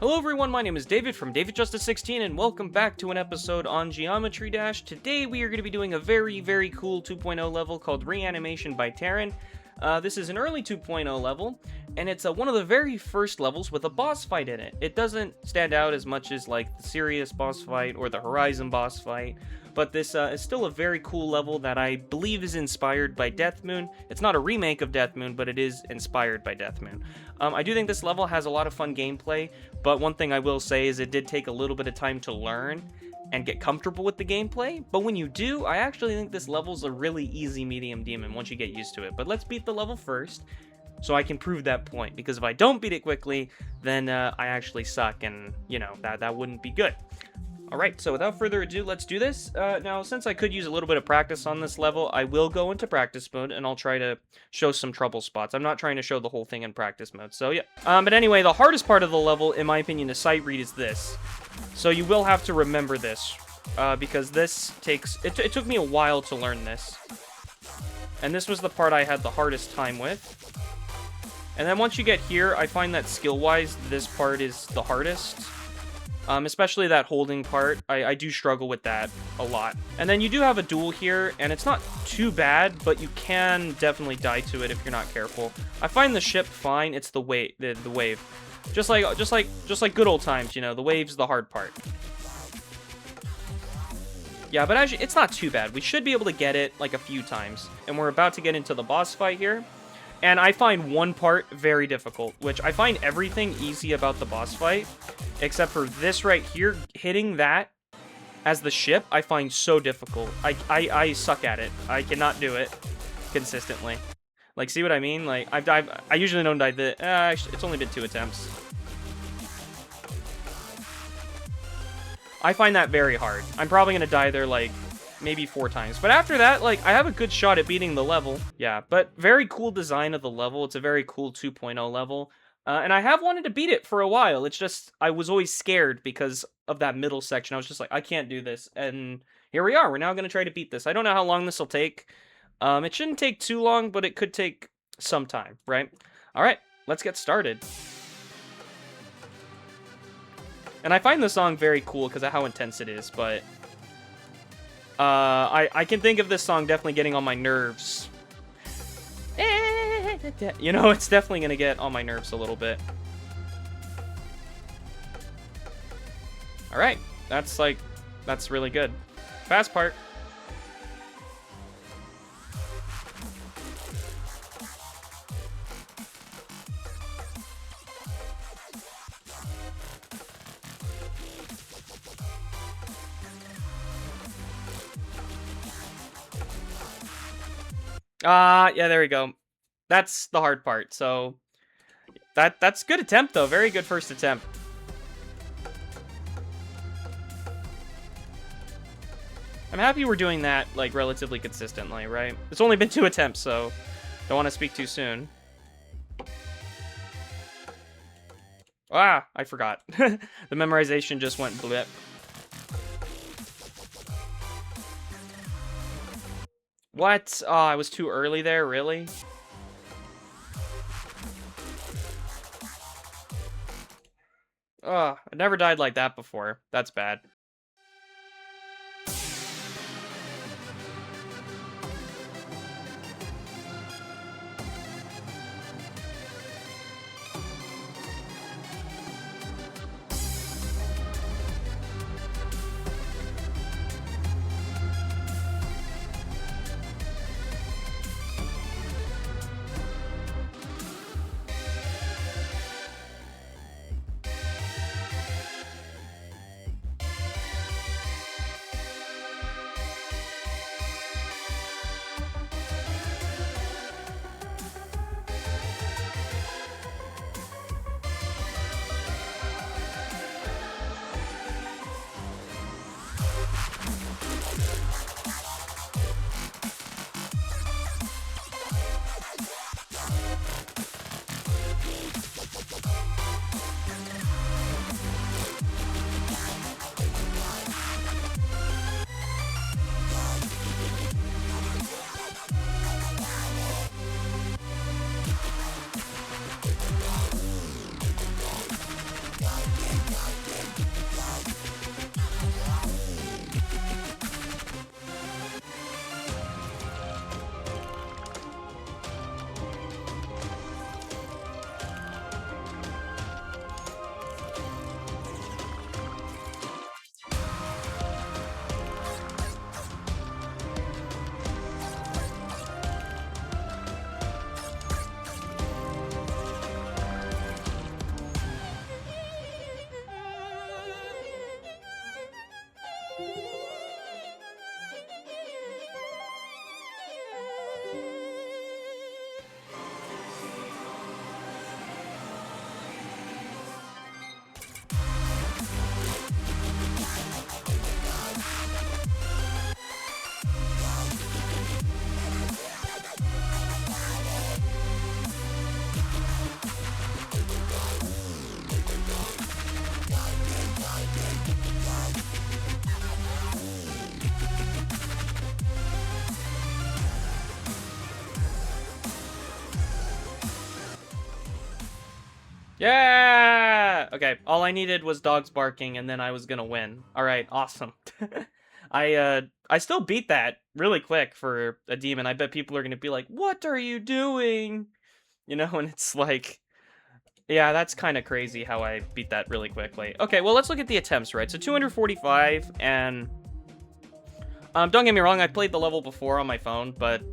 Hello everyone, my name is David from DavidJustice16 and welcome back to an episode on Geometry Dash. Today we are going to be doing a very cool 2.0 level called Reanimation by Terron. This is an early 2.0 level, and it's one of the very first levels with a boss fight in it. It doesn't stand out as much as like the Sirius boss fight or the Horizon boss fight, but this is still a very cool level that I believe is inspired by Death Moon. It's not a remake of Death Moon, but it is inspired by Death Moon. I do think this level has a lot of fun gameplay, but one thing I will say is it did take a little bit of time to learn and get comfortable with the gameplay, but when you do, I actually think this level's a really easy medium demon once you get used to it. But let's beat the level first, so I can prove that point, because if I don't beat it quickly, then I actually suck, and, you know, that wouldn't be good. Alright, so without further ado, let's do this. Now, since I could use a little bit of practice on this level, I will go into practice mode, and I'll try to show some trouble spots. I'm not trying to show the whole thing in practice mode, so yeah. But anyway, the hardest part of the level, in my opinion, to sight read is this. So you will have to remember this, because this takes... It took me a while to learn this. And this was the part I had the hardest time with. And then once you get here, I find that skill-wise, this part is the hardest. Especially that holding part. I do struggle with that a lot. And then you do have a duel here, and it's not too bad, but you can definitely die to it if you're not careful. I find the ship fine. It's the wave. Just like good old times, you know. The wave's the hard part. Yeah, but actually, it's not too bad. We should be able to get it like a few times. And we're about to get into the boss fight here. And I find one part very difficult, which I find everything easy about the boss fight, except for this right here. Hitting that as the ship, I find so difficult. I suck at it. I cannot do it consistently. Like, see what I mean? Like, I usually don't die the... actually, it's only been 2 attempts. I find that very hard. I'm probably going to die there, like, maybe 4 times. But after that, like, I have a good shot at beating the level. Yeah, but very cool design of the level. It's a very cool 2.0 level. And I have wanted to beat it for a while. It's just, I was always scared because of that middle section. I was just like, I can't do this. And here we are. We're now going to try to beat this. I don't know how long this will take. It shouldn't take too long, but it could take some time, right? All right, let's get started. And I find the song very cool because of how intense it is, but... I can think of this song definitely getting on my nerves. You know, it's definitely gonna get on my nerves a little bit. Alright, that's really good. Fast part. Yeah, there we go. That's the hard part, so... That's good attempt, though. Very good first attempt. I'm happy we're doing that, like, relatively consistently, right? It's only been 2 attempts, so... Don't want to speak too soon. Ah, I forgot. The memorization just went blip. What? Oh, I was too early there, really? Oh, I never died like that before. That's bad. Yeah! Okay, all I needed was dogs barking, and then I was gonna win. Alright, awesome. I still beat that really quick for a demon. I bet people are gonna be like, what are you doing? You know, and it's like... Yeah, that's kind of crazy how I beat that really quickly. Okay, well, let's look at the attempts, right? So 245, and... don't get me wrong, I played the level before on my phone, but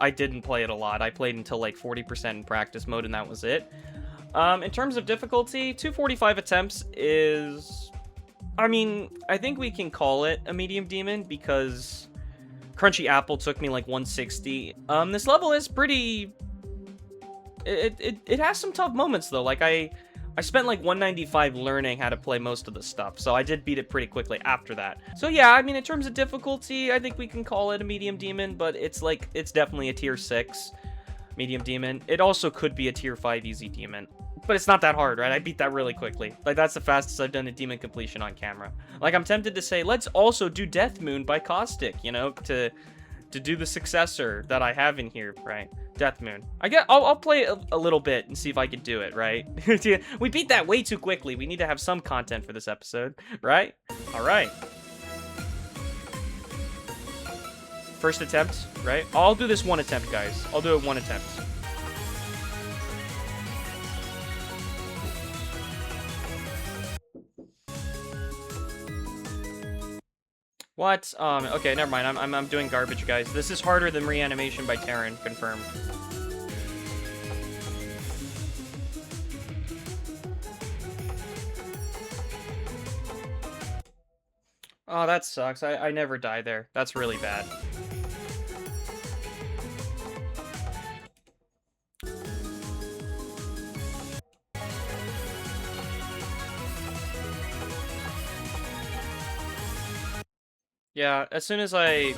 I didn't play it a lot. I played until like 40% in practice mode, and that was it. In terms of difficulty, 245 attempts is... I mean, I think we can call it a medium demon, because Crunchy Apple took me like 160. This level is pretty... It has some tough moments, though. Like, I spent like 195 learning how to play most of the stuff, so I did beat it pretty quickly after that. So yeah, I mean, in terms of difficulty, I think we can call it a medium demon, but it's definitely a tier 6 medium demon. It also could be a tier 5 easy demon, but it's not that hard, right? I beat that really quickly. Like, that's the fastest I've done a demon completion on camera. Like, I'm tempted to say, let's also do Death Moon by Caustic, you know, to do the successor that I have in here, right? Death Moon. I'll play a little bit and see if I can do it, right? We beat that way too quickly. We need to have some content for this episode, right? All right. First attempt, right? I'll do this one attempt, guys. I'll do it one attempt. What? Okay, never mind. I'm doing garbage, guys. This is harder than Reanimation by Terron, confirmed. Oh, that sucks. I never die there. That's really bad. Yeah, as soon as I...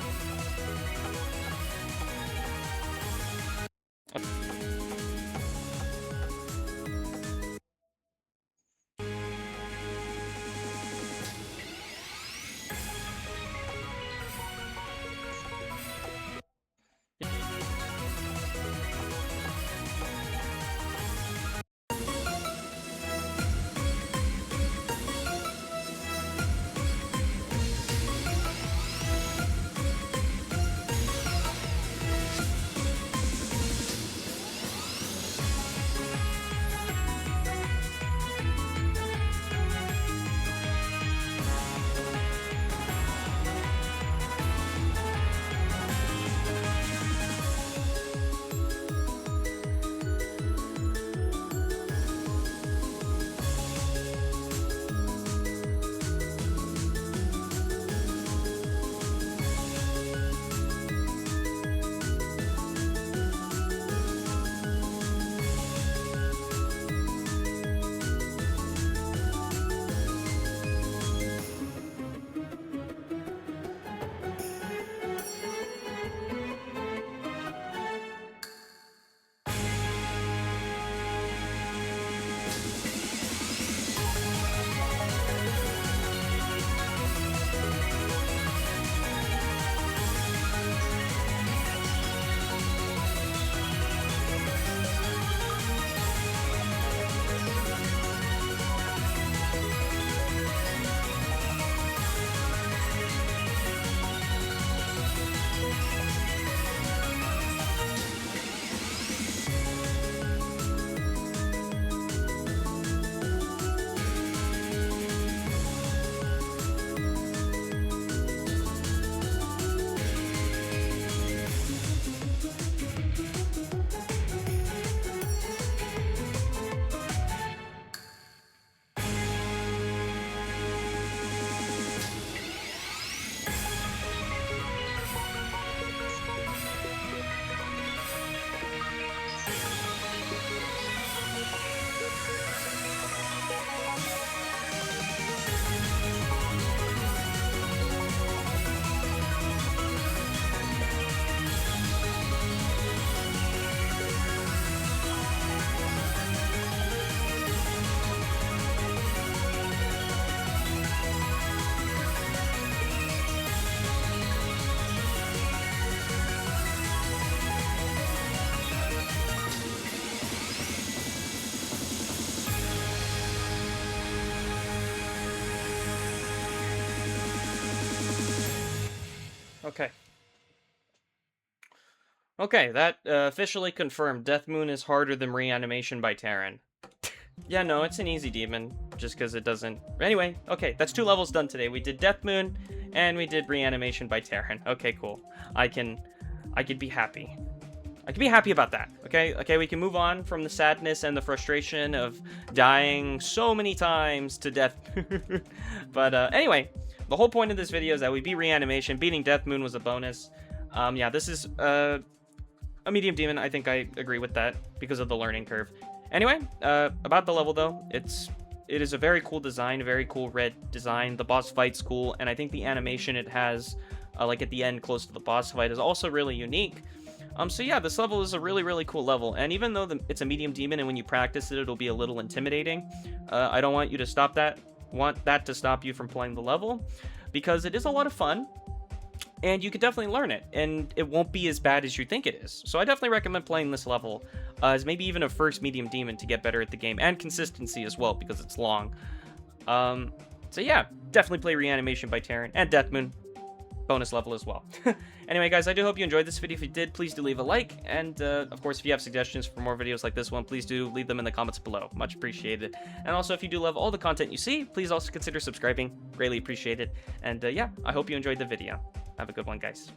Okay. Okay, that officially confirmed. Death Moon is harder than Reanimation by Terron. Yeah, no, it's an easy demon, just because it doesn't... Anyway, okay, that's 2 levels done today. We did Death Moon, and we did Reanimation by Terron. Okay, cool. I could be happy. I can be happy about that, okay? Okay, we can move on from the sadness and the frustration of dying so many times to death. But anyway, the whole point of this video is that we beat Reanimation. Beating Death Moon was a bonus. Yeah, this is a medium demon. I think I agree with that because of the learning curve. Anyway, about the level though, it is a very cool design, a very cool red design. The boss fight's cool, and I think the animation it has, like at the end close to the boss fight, is also really unique. So yeah, this level is a really, really cool level, and even though it's a medium demon and when you practice it, it'll be a little intimidating, I don't want you to stop that, to stop you from playing the level, because it is a lot of fun, and you could definitely learn it, and it won't be as bad as you think it is. So I definitely recommend playing this level as maybe even a first medium demon to get better at the game, and consistency as well, because it's long. So yeah, definitely play Reanimation by Terron, and Death Moon. Bonus level as well. Anyway, guys, I do hope you enjoyed this video. If you did, please do leave a like, and of course, if you have suggestions for more videos like this one, please do leave them in the comments below. Much appreciated. And also, if you do love all the content you see, please also consider subscribing. Greatly appreciated. And yeah, I hope you enjoyed the video. Have a good one, guys.